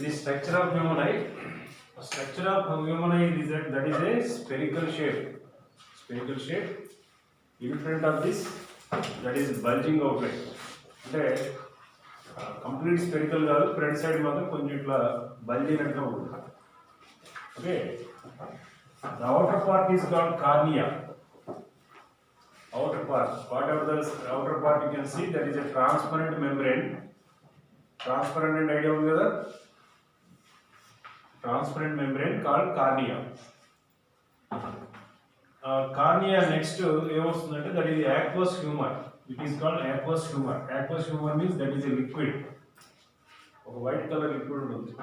The structure of human eye. The structure of human eye is that is a spherical shape. Spherical shape. In front of this, that is bulging outline. అంటే complete spherical కాదు, front side మాత్రం కొంచెం ఇట్లా బల్జినట్టుగా ఉంటుంది. Okay, the outer part is called cornea. Outer part, whatever the outer part you can see, that is a transparent membrane. Transparent and idea ఉంది కదా, transparent membrane called cornea. Cornea next ఏమొస్తుందంటే that is aqueous humor. It is called aqueous humor. Aqueous humor means that is a liquid. ఒక white color liquid ఉంటుంది.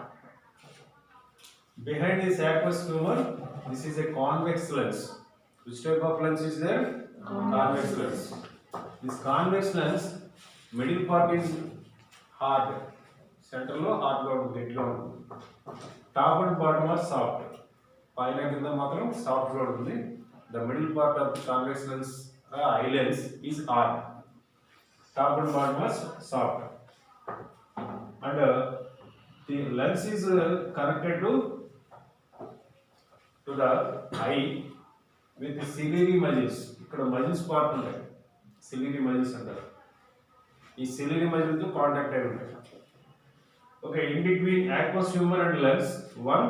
Behind this aqueous humor, this is a convex lens. Which type of lens is there? Convex lens. This convex lens, middle part is hard, center lo hard ga ఉంటుంది, ఇట్లా ఉంటుంది. Top and bottom are soft. పైన కింద మాత్రం soft గా ఉంటుంది. The middle part of the convex lens, eye lens, is hard. Top and bottom are soft. And the lens is connected to the eye with ciliary muscles. ఇక్కడ muscles part ఉంటాయి, సిలిరీ muscles అంటారు. ఈ సిలిరీ muscle తో contact అయి ఉంటాయి. Okay, in between aqueous humor and lens, one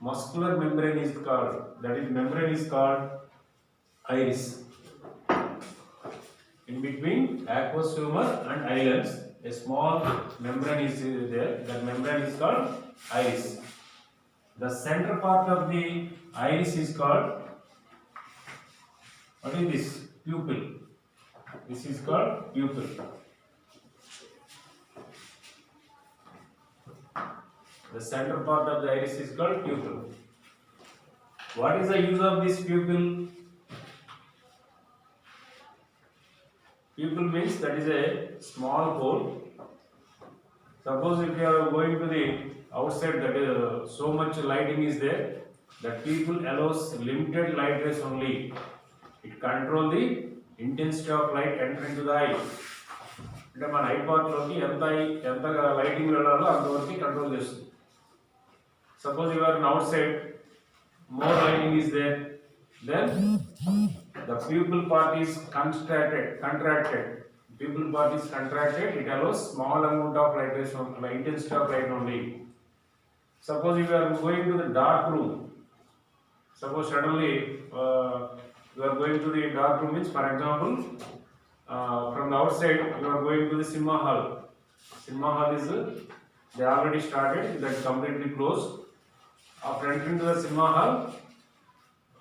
muscular membrane is called, that is membrane is called iris. In between aqueous humor and eye lens, a small membrane is there. That membrane is called iris. The center part of the iris is called, what is this? Pupil. This is called pupil. The center part of the iris is called pupil. What is the use of this pupil? Pupil means that is a small hole. Suppose if you are going to the outside, that is so much lighting is there, that pupil allows limited light rays only. It control the intensity of light entering to the eye. అంటే మన I part లోకి ఎంత lighting వెళ్ళాలో అంతవరకు control చేస్తుంది. Suppose you are in outside, more lighting is there, then the pupil part is contracted. Pupil part is contracted. It allows small amount of light rays on the intensity of light only. Suppose you are going to the dark room. Suppose suddenly you are going to the dark room, means for example from the outside you are going to the cinema hall. Cinema hall is they already started, that is completely closed. After entering to the cinema hall,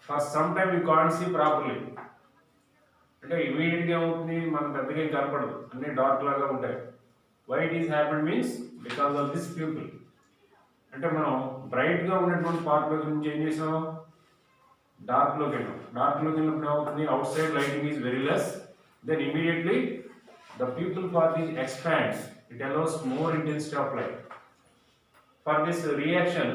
for some time you can't see properly. అంటే immediate గా ఉంటుంది, మనకు పెద్దగా ఏం కనపడదు, అన్ని dark లాగా ఉంటాయి. Why it is happen means because of this pupil. అంటే మనం బ్రైట్ గా ఉన్నటువంటి పార్ట్ లో నుంచి ఏం చేసాం, డార్క్ లోకి వెళ్ళాం. డార్క్ లోకి వెళ్ళినప్పుడు ఏమవుతుంది, outside lighting is very less, then immediately the pupil part is expands. It allows more intensity of light. For this reaction,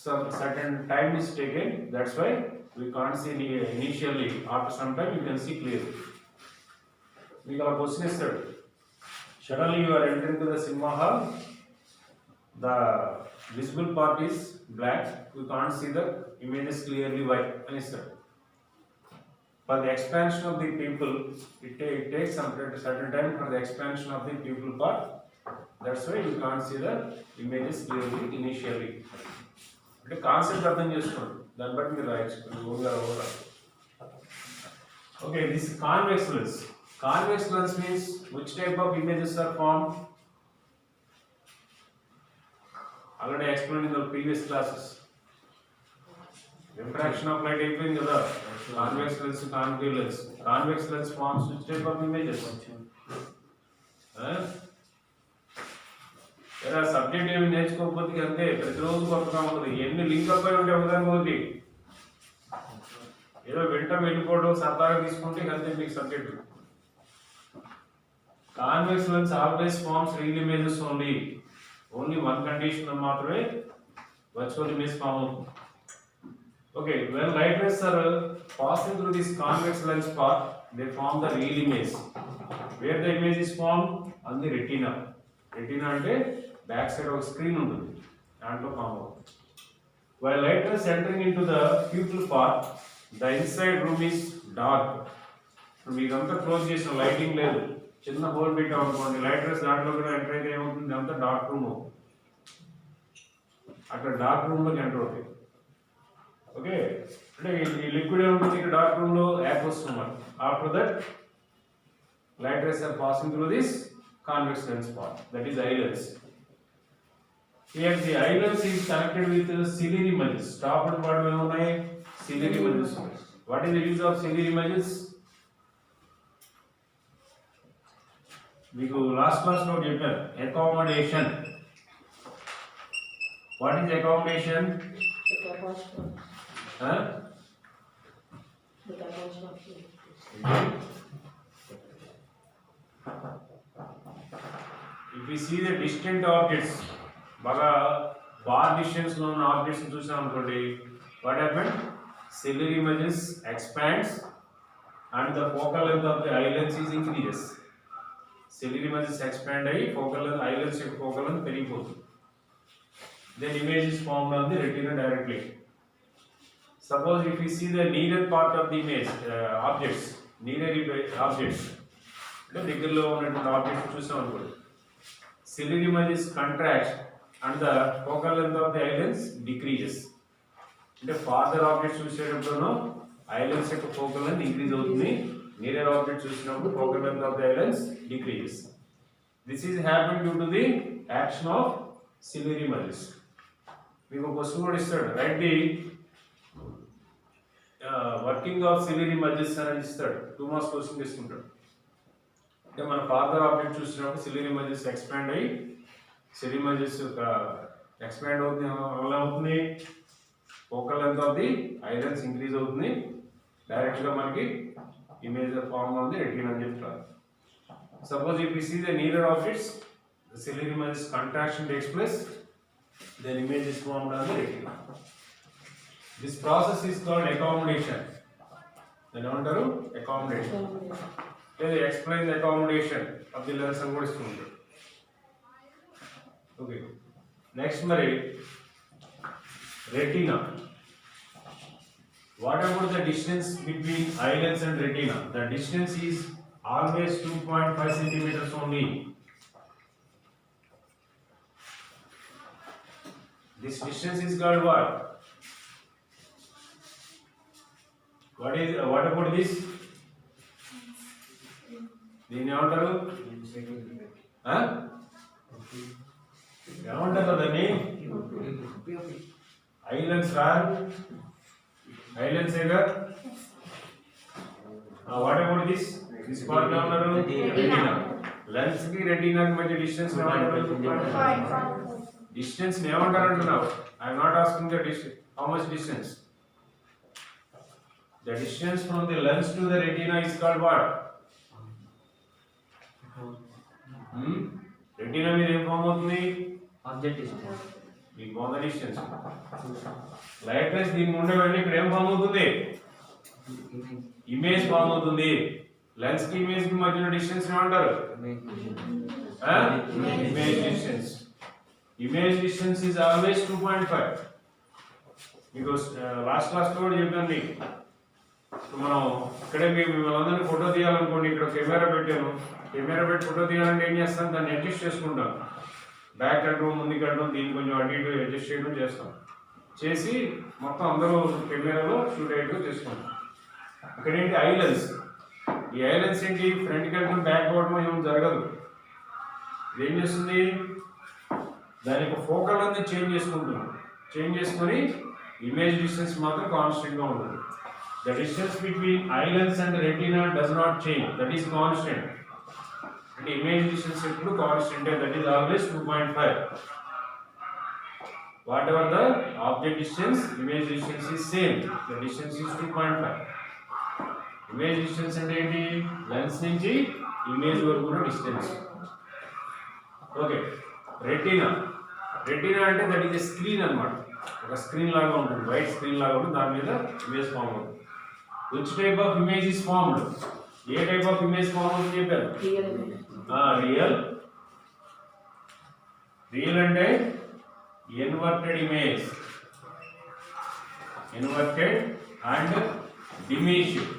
some certain time is taken. That's why we can't see initially. After some time you can see clearly. మీకు అలా question ఇస్తాడు, suddenly you are entering to the cinema hall, the visible part is black, you can't see the images clearly. Why అని ఇస్తాడు. For the expansion of the pupil, it takes some certain time for the expansion of the pupil part. That's why you can't see the images clearly initially. అంటే concept అర్థం చేసుకోండి, దాన్ని బట్టి మీరు రాయచ్చు. Okay, this convex lens. Convex lens means which type of images are formed? Already explained in the previous classes. Refraction of light అయిపోయింది కదా, convex lens, concave lens. Convex lens forms which type of images? ఇలా subject ఏమి నేర్చుకోకపోతే అంతే, ప్రతిరోజు కొత్తగా ఉంటుంది. ఎన్ని లింక్ అప్ అయి ఉంటే ఒకదాని ఒకటి ఏదో వెంట వెళ్ళిపోవడం సరదాగా తీసుకుంటే అంతే మీకు subject. Convex lens always forms real images only. Only one condition మాత్రమే వర్చువల్ ఇమేజ్ ఫామ్ అవుతుంది. Okay, when light rays are passing through this convex lens part, they form the real image. Where the image is formed? On the retina. Retina అంటే back side ఒక screen ఉంటుంది, దాంట్లో form అవుతుంది. While light rays entering into the pupil part, the inside room is dark. మీరంతా close చేసిన lighting లేదు, చిన్న whole పెట్టాం అనుకోండి, లైట్ రేస్ దాంట్లో కూడా ఎంటర్ అయితే ఏమవుతుంది, అంతా డార్క్ రూమ్ అవుతుంది. అక్కడ డార్క్ రూమ్ లోకి ఎంటర్ అవుతాయి. ఓకే, అంటే ఈ లిక్విడ్ ఏముంటుంది ఇక్కడ డార్క్ రూమ్ లో యాప్ వస్తుంది. After that light rays are passing through this convex lens part, that is eye lens. Here the eye lens is connected with ciliary images. Top and bottom ఏమున్నాయి, ciliary images. What is the use of ciliary images? మీకు last class లో చెప్పాను, accommodation. What is accommodation? If we see the distant objects, బాగా far distance లో ఉన్న objects చూసాం అనుకోండి, what happen, ciliary images expands and the focal length of the eye lens is increases. Ciliary images expand అయ్యి focal length, eye lens యొక్క focal length పెరిగిపోతుంది. Then image is formed on the retina directly. Suppose if we see the nearer part of the image, objects, nearer objects, అంటే దగ్గరలో ఉన్నటువంటి objects చూసాం అనుకోండి, ciliary images contract and the focal length of the eye lens decreases. అంటే farther object చూసేటప్పుడు eye lens యొక్క focal length increase అవుతుంది, near object చూసినప్పుడు focal length of the eye lens decreases. This is happen due to the action of ciliary images. మీకు question కూడా ఇస్తాడు, right the working of ciliary images అని ఇస్తాడు, 2 marks question తీసుకుంటాడు. అంటే మన ఫార్దర్ ఆబ్జెక్ట్ చూసినప్పుడు ciliary images ఎక్స్పాండ్ అయ్యి, ciliary images ఎక్స్పాండ్ అవుతుంది, వల్ల అవుతుంది focal length of the eye lens increase అవుతుంది, డైరెక్ట్ గా మనకి ఇమేజ్ ఫార్మ్ అవుతుంది రెటీనా అని చెప్తారు. Suppose if you see the near objects, the ciliary images contraction takes place, then image is formed on the retina. This process is called accommodation. Then ఏమంటారు, accommodation. Let us explain the accommodation of the lens అని కూడా ఇస్తుంటారు. Okay, next మరి retina. What about the distance between eye lens and retina? The distance is always 2.5 centimeters only. This distance is called what? What about this? దీన్ని ఏమంటారు, ఏమంటారు దాన్ని, eye lens రా, eye lens ఏగా. వాట్ అబౌట్ దిస్ పార్ట్ ఏమన్నారు, retina. Lens కి రెటీనాకి మధ్య డిస్టెన్స్ ఏమంటారు, డిస్టెన్స్ ఏమంటారు అంటున్నావు. I am not asking the distance, how much distance. The distance from the lens to the retina is called what. Retina మీద ఏం ఫామ్ అవుతుంది, ఆబ్జెక్ట్ డిస్టెన్స్. మీకు బాగుంది డిస్టెన్స్. లైట్ రేస్ దీని ఉండే వెళ్ళి ఇక్కడ ఏం ఫామ్ అవుతుంది, ఇమేజ్ ఫామ్ అవుతుంది. లెన్స్ కి ఇమేజ్ కి మధ్యలో డిస్టెన్స్ ఏమంటారు, image distance. Image distance is always 2.5. మీకు లాస్ట్ క్లాస్ లో కూడా చెప్పాను మీకు. మనం ఇక్కడే మిమ్మల్ని ఫోటో తీయాలనుకోండి, ఇక్కడ కెమెరా పెట్టాను, కెమెరా పెట్టి ఫోటో తీయాలంటే ఏం చేస్తాను, దాన్ని అడ్జస్ట్ చేసుకుంటాం. బ్యాక్ కంట్రోల్, ముందు కంట్రోల్, దీన్ని కొంచెం అటు ఇటు అడ్జస్ట్ చేయడం చేస్తాం. చేసి మొత్తం అందరూ కెమెరాలో షూట్ అయ్యేట్టు చేసుకుంటాం. ఇక్కడ ఏంటి, ఐ లెన్స్. ఈ ఐ లెన్స్ ఏంటి, ఫ్రంట్కి వెళ్ళడం బ్యాక్ అవ్వడం ఏమి జరగదు. ఇది ఏం చేస్తుంది, దాని యొక్క ఫోకల్ అనేది చేంజ్ చేసుకుంటుంది. చేంజ్ చేసుకొని ఇమేజ్ డిస్టెన్స్ మాత్రం కాన్స్టెంట్ గా ఉంటుంది. The distance between eye lens and retina does not change, that is constant. అంటే ఇమేజ్ డిస్టెన్స్ ఎప్పుడు constant, that is always 2.5. What ever the object distance, image distance is same, the distance is 2.5. Image distance అంటే ఏంటి, lens నుంచి image వరకు ఉన్న distance. Okay, retina. Retina అంటే that is a screen అన్నమాట. ఒక స్క్రీన్ లాగా ఉంటుంది, వైట్ స్క్రీన్ లాగా ఉంటుంది, దాని మీద ఇమేజ్ ఫామ్ అవుతుంది. Which type of image is formed, ఏ టైప్ ఆఫ్ ఇమేజ్ ఫామ్ అవుతుంది చెప్పారు, రియల్ రియల్ అంటే inverted image, inverted and diminished.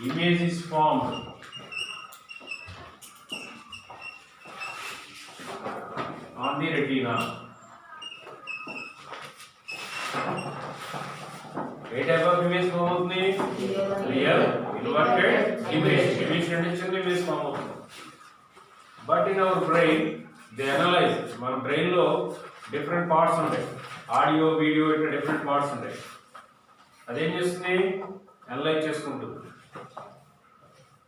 Image is formed on the retina. ఏ టైప్ ఆఫ్ ఇమేజ్ ఫామ్ అవుతుంది? Real inverted image. ఇమేజ్ అంటే చిన్న image form అవుతుంది. But in our brain they analyze. మన brain లో డిఫరెంట్ పార్ట్స్ ఉంటాయి, audio video ఇట్లా different parts ఉంటాయి. అదేం చేస్తుంది? అనలైజ్ చేసుకుంటుంది.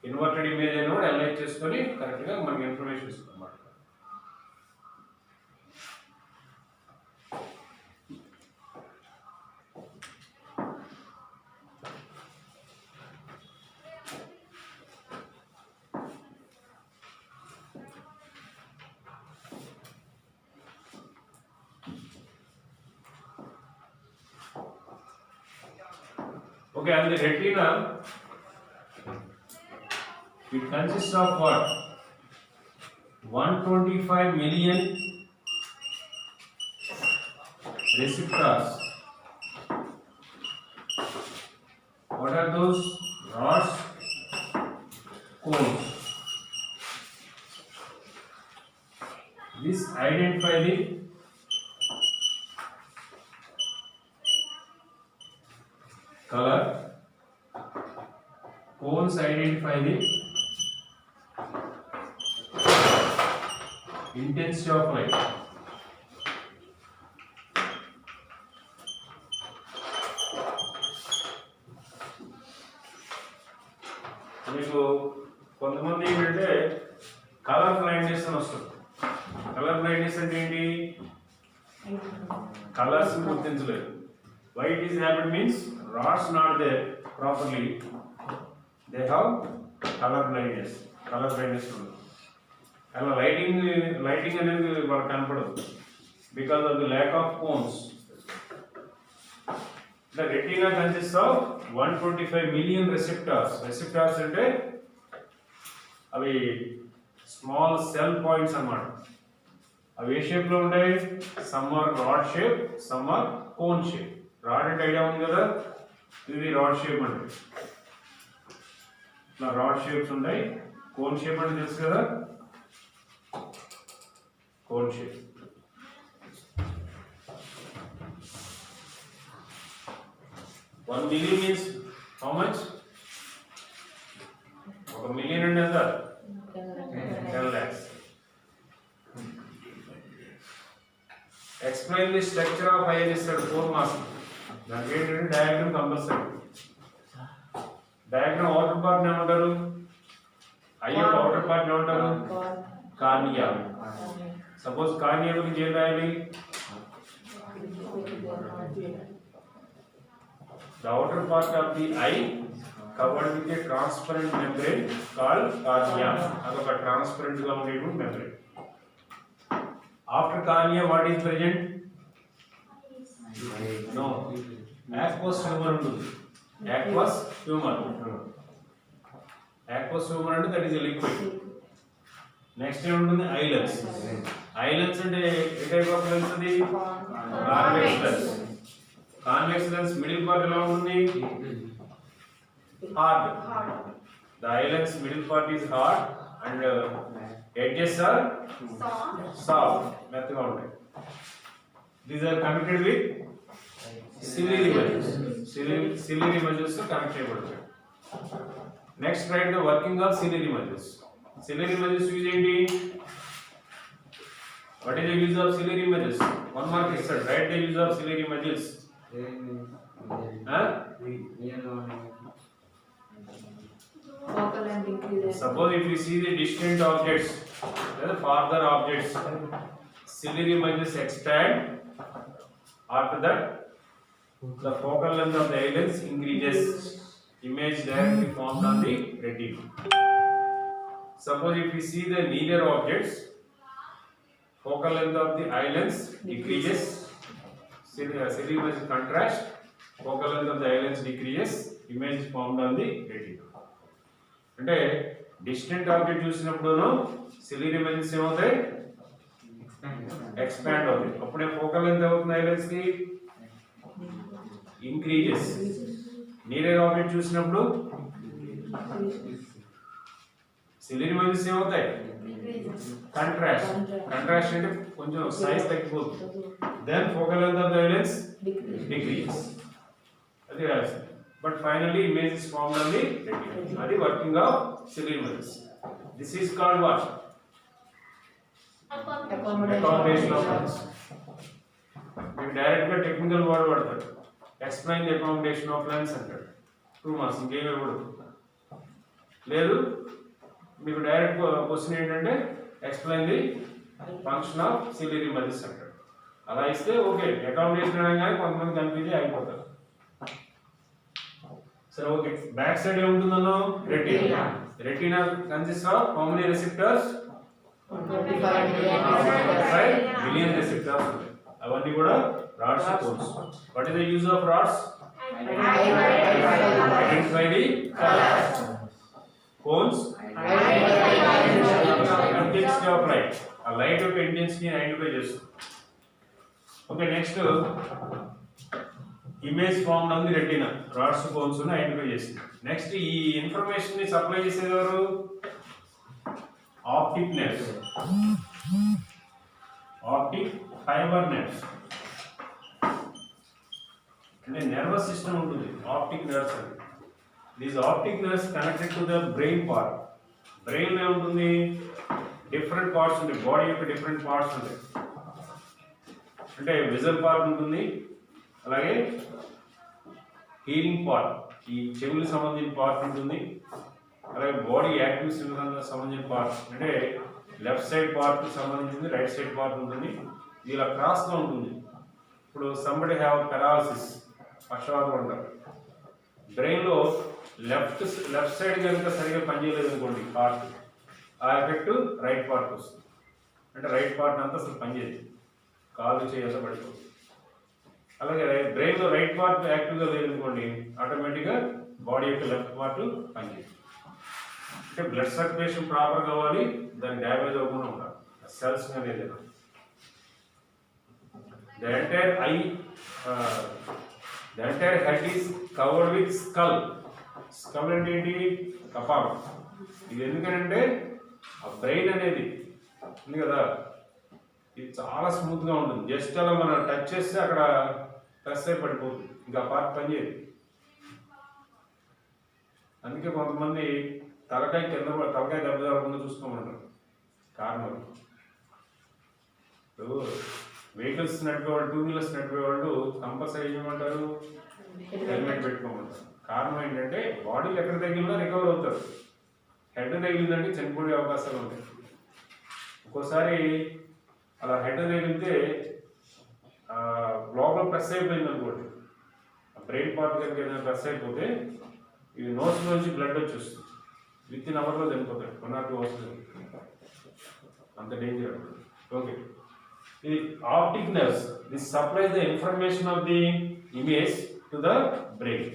ఇన్వర్టెడ్ ఇమేజ్ అయినా కూడా అనలైజ్ చేసుకొని కరెక్ట్గా మనకి ఇన్ఫర్మేషన్ ఇస్తుంది అన్నమాట. Okay, and the retina, it consists of what? 125 million receptors. What are those? Rods, cones. This identify the color, cones identify the intensity of light. మీకు కొంతమంది ఏంటంటే కలర్ బ్లైండ్నెస్ అని వస్తుంది. కలర్ బ్లైండ్నెస్ అంటే ఏంటి? కలర్స్ గుర్తించలేదు. Why it is happened means rods not there properly. They have color blindness. Color blindness ఉంది. అలా లైటింగ్ అనేది వాళ్ళకి కనపడదు because of the lack of cones. The retina consists of 125 million receptors. Receptors అంటే అవి స్మాల్ సెల్ పాయింట్స్ అన్నమాట. అవి ఏ shape లో ఉంటాయి? Some are rod shape, some are cone shape. Rod అంటే ఐడియా ఉంది కదా, ఇది రాడ్ షేప్ అంటే ఇట్లా రాడ్ షేప్స్ ఉంటాయి. కోన్ షేప్ అంటే తెలుసు కదా, cone shape. One million means how much? ఒక మిలియన్ అంటే ఎంత? 10 lakhs. Explain the structure of eye అని ఇస్తాడు 4 మార్క్స్. దానికి ఏంటంటే diagram compulsory. Diagram outer part ఏమంటారు? ఐ యొక్క అవుటర్ పార్ట్ ఏమంటారు? కార్నియా. సపోజ్ కార్నియా గురించి ఏం రాయాలి? The outer part of the eye covered with a transparent membrane called cornea. అదొక ట్రాన్స్పరెంట్ గా ఉండేటువంటి membrane. After cornea what is present? No, aqueous humor ఉంటుంది. aqueous humor అంటే that is a liquid. Next ఏముంటుంది? Eye lens. Eye lens అంటే ఏ type of lens అది? Convex lens. Convex lens middle part ఎలా ఉంటుంది? Hard. The eye lens middle part is hard and edges are soft, మెత్తగా ఉంటాయి. These are connected with ciliary images. Ciliary images connect చేయబడతాయి. Next write the working of ciliary images. Ciliary images use ఏంటి? What is the use of ciliary images? 1 mark is said. Write the use of ciliary images. Suppose if you see the distant objects, the farther objects, ciliary images expand. After that, the focal length of the eye lens increases. Image directly formed on the retina. Suppose if you see the nearer objects, focal length of the eye lens decreases. Ciliary image contrast. Focal length of the eye lens decreases. Image is formed on the retina. అంటే distant object చూసినప్పుడు ciliary images ఏమవుతాయి, expand అవుతాయి. అప్పుడే focal length అవుతుంది eye lens కి increases. Near object చూసినప్పుడు ciliary images ఏమవుతాయి, contrast. Contrast అంటే కొంచెం సైజ్ తగ్గిపోతుంది. Then focal length of the eye lens decreases. అది రాసింది. But finally image is formed on the retina. That is working of ciliary images. This is called what? Accommodation of lens. We direct technical word వాడతారు. Explain the accommodation of lens అంటారు. 2 marks ఇంకేమీ ఇవ్వడు. లేదు మీకు direct question ఏంటంటే explain the function of ciliary images అంటారు. అలా ఇస్తే ఓకే, అకామిడేషన్ అనగానే కొంతమంది కన్ఫ్యూజ్ అయిపోతారు. సరే ఓకే, బ్యాక్ సైడ్ ఏముంటుందన్నో retina. Retina consist of how many receptors, 125 million receptors ఉంటాయి. అవన్నీ కూడా rods cones. What is the use of rods? Identify the colours. Cones intensity of light. ఆ లైట్ యొక్క ఇంటెన్సిటీని ఐడెంటిఫై చేస్తుంది. Okay, next image form on the retina, rods cones ని identify చేసింది. Next ఈ ఇన్ఫర్మేషన్ ని సప్లై చేసేది ఎవరు? Optic nerves, optic fibre nerves. అంటే నర్వస్ సిస్టమ్ ఉంటుంది, ఆప్టిక్ నర్వ్స్ అని. These optic nerves connected to the brain part. Brain లో ఉంటుంది డిఫరెంట్ పార్ట్స్ ఉంటాయి, బాడీ యొక్క డిఫరెంట్ పార్ట్స్ ఉంటాయి. అంటే విజువల్ పార్ట్ ఉంటుంది, అలాగే హీరింగ్ పార్ట్, ఈ చెవులకు సంబంధించిన పార్ట్ ఉంటుంది, అలాగే బాడీ యాక్టివ్స్ సంబంధించిన పార్ట్. అంటే లెఫ్ట్ సైడ్ పార్ట్ సంబంధించింది, రైట్ సైడ్ పార్ట్ ఉంటుంది. ఇది ఇలా క్రాస్గా ఉంటుంది. ఇప్పుడు సంబడి హ్యావ్ పెరాలసిస్, పక్షవాతం అంటారు. బ్రెయిన్లో లెఫ్ట్ సైడ్ కనుక సరిగా పనిచేయలేదు అనుకోండి పార్ట్, ఆ ఎఫెక్ట్ రైట్ పార్ట్ వస్తుంది. అంటే రైట్ పార్ట్ అంతా అసలు పనిచేయదు, కాలు చేయాల్సి పడిపోతుంది. అలాగే బ్రెయిన్లో రైట్ పార్ట్ యాక్టివ్గా లేదనుకోండి, ఆటోమేటిక్గా బాడీ యొక్క లెఫ్ట్ పార్ట్ పనిచేయదు. అంటే బ్లడ్ సర్క్యులేషన్ ప్రాపర్ కావాలి, దాన్ని డ్యామేజ్ అవ్వకుండా ఉండాలి సెల్స్ అనేది. The entire head is covered with skull. Skull అంటే ఏంటి? కపాలం. ఇది ఎందుకంటే ఆ బ్రెయిన్ అనేది ఉంది కదా, ఇది చాలా స్మూత్గా ఉంటుంది. జస్ట్ అలా మనం టచ్ చేస్తే అక్కడ ప్రెస్ అయి పడిపోతుంది, ఇంకా పార్ట్ పనిచేయదు. అందుకే కొంతమంది తలకాయ దెబ్బ తగలకుండా చూసుకోమంటారు. కారణం ఇప్పుడు వెహికల్స్ నడిపేవాళ్ళు, 2 వీలర్స్ నడిపేవాళ్ళు కంపల్సరీ ఏమంటారు? హెల్మెట్ పెట్టుకోమంటారు. కారణం ఏంటంటే బాడీలు ఎక్కడ తగిలినా రికవర్ అవుతారు. హెడ్ తగిలిందంటే చనిపోయే అవకాశాలు ఉంటాయి. ఒక్కోసారి అలా హెడ్ తగిలితే లోపల ప్రెస్ అయిపోయింది అనుకోండి, బ్రెయిన్ పార్ట్ కనుక ఏదైనా ప్రెస్ అయిపోతే ఇది నోస్ నుంచి బ్లడ్ వచ్చేస్తుంది. విత్ ఇన్ అవర్లో చనిపోతాడు, 1 or 2 hours. అంత డేంజర్. ఓకే, ఇది optic nerves. This supplies the information of the image to the brain.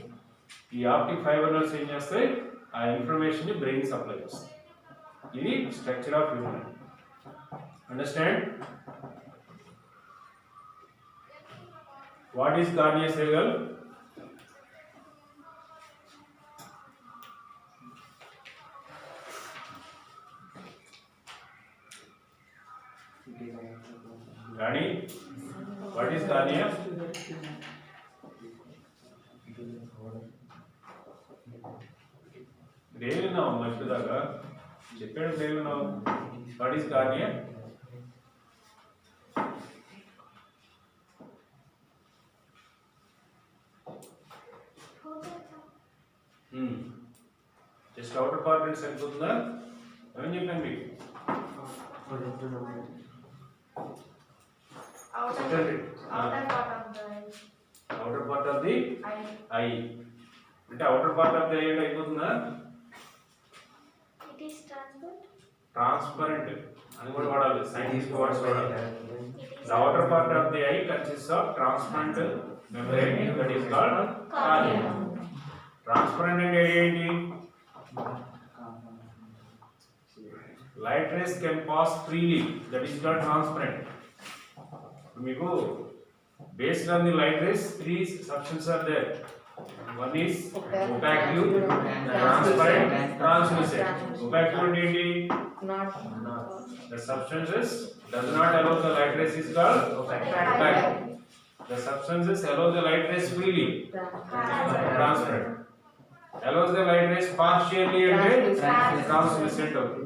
ఈ ఆప్టిక్ ఫైబర్ నర్వ్స్ ఏం చేస్తాయి? ఆ ఇన్ఫర్మేషన్ ని బ్రెయిన్ సప్లై చేస్తాయి. ఇది structure of human. Understand? What is cornea cerebral? Rani, what is cornea? దేవినావు మట్టుదాకా చెప్పాడు. దేవినావు what is cornea? Just outer part అంటే సరిపోతుందా? ఏమని చెప్పాను మీకు? Outer part of the eye. అంటే outer part of the I అయిపోతుందా? ట్రాన్స్పరెంట్ అని కూడా వాడాలి, సైంటిఫిక్ వర్డ్స్ వాడాలి. The outer part of the eye consists of transparent membrane that is called cornea. Transparent అంటే ఏంటి? light rays can pass freely, that is called transparent. మీకు based on the light rays, three substances are there. One is opaque, transparent, translucent. Opaque అంటే ఏంటి? The substances does not allow the light rays is called opaque. The substances allow the light rays freely, transparent. Allows the light rays partially అంటే translucent అవుతుంది.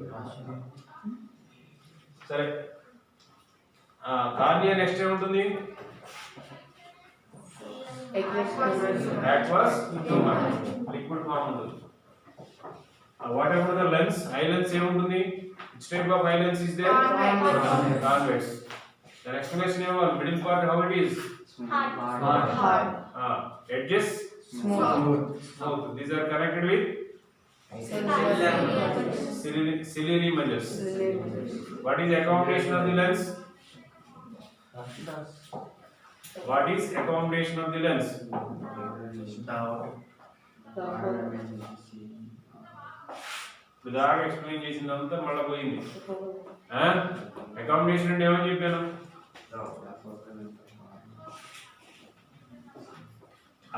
సరే, cornea next ఏముంటుంది? aqueous humor, liquid form ఉంటుంది. What about the lens? Eye lens ఏముంటుంది? Which type of eye lens is there? Convex. The explanation is middle part how it is? Hard. Edges? Smooth. These are connected with ciliary images. What is accommodation of the lens? What is accommodation of the lens? దాకా explain చేసినంత మళ్ళీ పోయింది. Accommodation అంటే ఏమని చెప్పాను?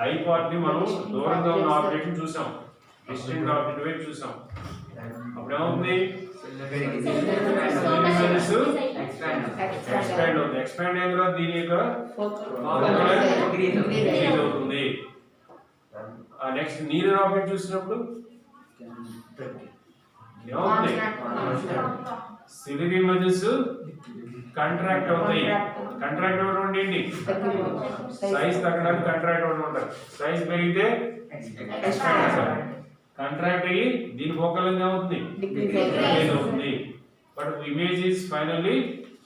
I part ని మనం దూరంగా ఉన్న ఆబ్జెక్ట్ ని చూసాం, డిస్టెంట్ ఆబ్జెక్ట్ వైపు చూసాం. అప్పుడు ఏమవుతుంది? ఎక్స్పాండ్ అవుతుంది. ఎక్స్పాండ్ అయిన తర్వాత దీని యొక్క ఇంక్రీజ్ అవుతుంది. నెక్స్ట్ నీరర్ ఆబ్జెక్ట్ చూసినప్పుడు ఏమవుతుంది? సిలియరీ ఇమేజెస్ కంట్రాక్ట్ అవుతాయి. కంట్రాక్ట్ అవ్వడం అంటే ఏంటి? సైజ్ తగ్గడానికి కంట్రాక్ట్ అవ్వడం ఉంటుంది. సైజ్ పెరిగితే ఎక్స్పాండ్ అవుతుంది. కంట్రాక్ట్ అయ్యి దీని ఫోకల్ అవుతుంది, డిక్రీజ్ అవుతుంది. But image is finally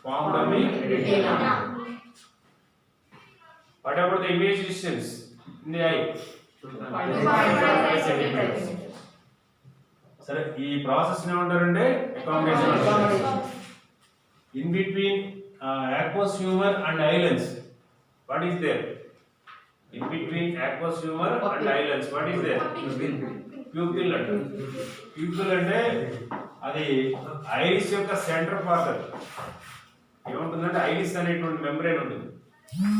formed on the retina. What about the image distance in the I? సరే, ఈ ప్రాసెస్ ని ఏమంటారంటే accommodation. In between aqueous humor and eye lens, what is there? In between aqueous humor and eye lens, what is there? Pupil అంటే. Pupil అంటే అది iris యొక్క centre part. ఏముంటుందంటే iris అనేటువంటి మెంబ్రేన్ ఉంటుంది.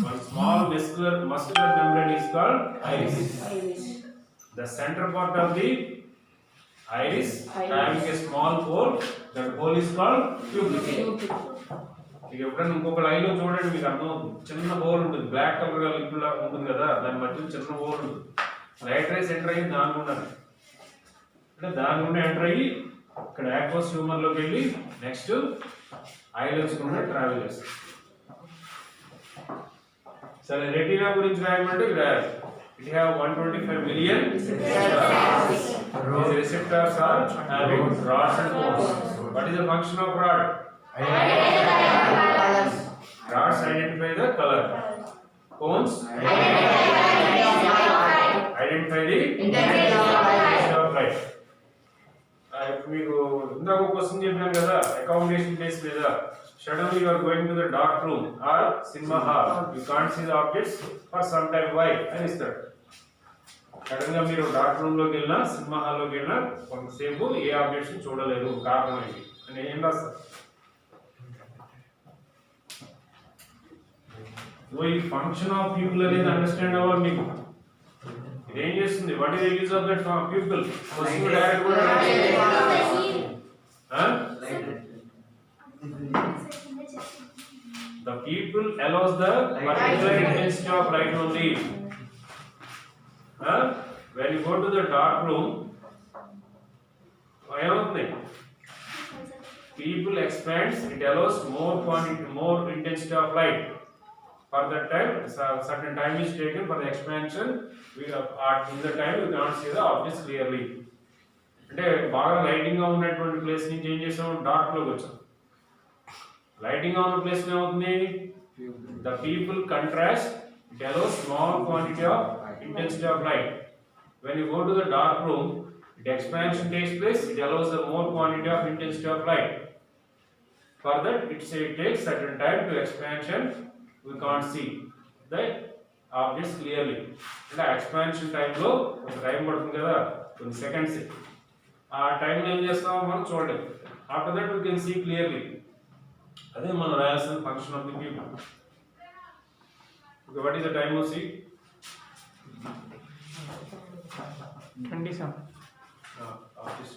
One small muscular membrane is called iris. The center part of the iris having a small hole, that hole is called pupil. ఇక ఎప్పుడైనా ఇంకొక ఐలో చూడండి, మీకు అర్థం అవుతుంది. చిన్న హోల్ ఉంటుంది, బ్లాక్ కలర్ లిక్విడ్ ఉంటుంది కదా, దాని మధ్య చిన్న హోల్ ఉంటుంది. లైట్ రేస్ ఎంటర్ అయ్యి దాని గుండా, అంటే దాని గుండా ఎంటర్ అయ్యి ఇక్కడ aqueous humor లోకి వెళ్ళి నెక్స్ట్ ఐ లెన్స్ గుండా ట్రావెల్ చేస్తుంది. సరే, రెటీనా గురించి రాయమంటే ఇక్కడ it have 125 million receptors. These receptors are having rods and cones. What is the function of rod? Rods identify the color. Cones identify the intensity of light. మీకు ఇందాక ఒక question చెప్పాను కదా, అకామిడేషన్ బేస్ మీద. Suddenly you are going to the dark room or cinema hall, you can't see the objects for some time. Why? అని ఇస్తాడు. Sudden గా మీరు డార్క్ రూమ్ లోకి వెళ్ళినా, సినిమా హాల్ లోకి వెళ్ళినా కొంతసేపు ఏ ఆబ్జెక్ట్స్ చూడలేదు, కారణం ఏంటి అని ఏం రాస్తారు? ఈ ఫంక్షన్ ఆఫ్ ప్యూపిల్ అనేది అండర్స్టాండ్ అవ్వాలి మీకు. ఇదేం చేస్తుంది? What is the use of that pupil? Direct కూడా the pupil allows the particular intensity of light only. When you go to the dark room, what happens? Pupil expands, it allows more quantity, more intensity of light. For that time, certain time is taken for the expansion. In the time you cannot see the objects clearly. అంటే బాగా lighting గా ఉన్నటువంటి place నుంచి ఏం చేసాం? Dark లోకి వచ్చాం. Lighting ఉన్న ప్లేస్ ఏమవుతుంది? The people contrast, it allows small quantity of intensity of light. When you go to the dark room, it expansion takes place, it allows the more quantity of intensity of light. For that it takes certain time to expansion, we can't see the objects clearly. అంటే expansion టైంలో కొంత time పడుతుంది కదా, కొన్ని seconds. ఆ టైంలో ఏం చేస్తామో మనం చూడలేము. After that we can see clearly. అదే మనం రాయాల్సిన function of the people. Okay, what is the time of C? 27. Office.